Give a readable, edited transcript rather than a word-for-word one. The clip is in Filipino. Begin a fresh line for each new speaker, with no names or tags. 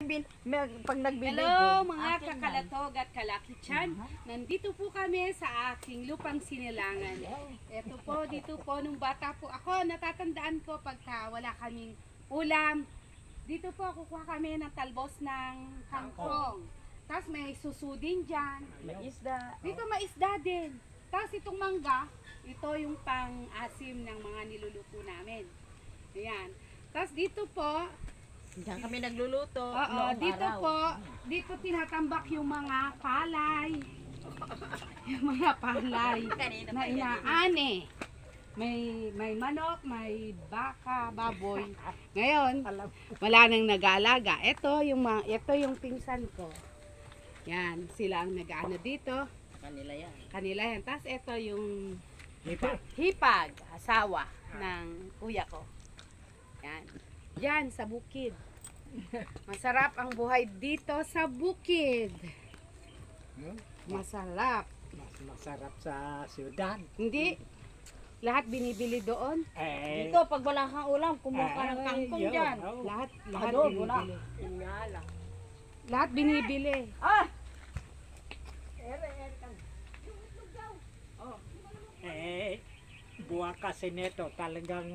pag nagbibigay.
Hello mga kakalatog at kalakichan. Nandito po kami sa aking lupang sinilangan. Ito po, dito po, nung bata po ako, natatandaan ko pagka wala kaming ulam. Dito po, kukuha kami ng talbos ng kangkong. Tapos may susudin dyan.
May isda.
Dito may isda din. Tapos itong mangga, ito yung pang-asim ng mga niluluto namin. Ayan. Tapos dito po,
Diyan kami nagluluto.
oo,
noong
dito
araw.
po, dito tinatambak yung mga palay. Yung mga palay
Kanina
na
pa yan.
inaani. May manok, may baka, baboy. Ngayon, wala nang nag-aalaga. Ito yung pinsan ko. Yan, sila ang nag-aano dito.
Kanila yan.
Kanila yan. Tapos ito yung hipag, asawa ng kuya ko. Yan. Yan, sa bukid. Masarap ang buhay dito sa bukid. Masarap.
Mas masarap sa syudad.
Hindi. Lahat binibili doon.
Dito, pag wala kang ulam, kumuha ka ng kangkong dyan.
Lahat
Adobo na.
binibili.
Yun nga lang.
Lahat binibili.
Ah!
Buwa kasi nito talagang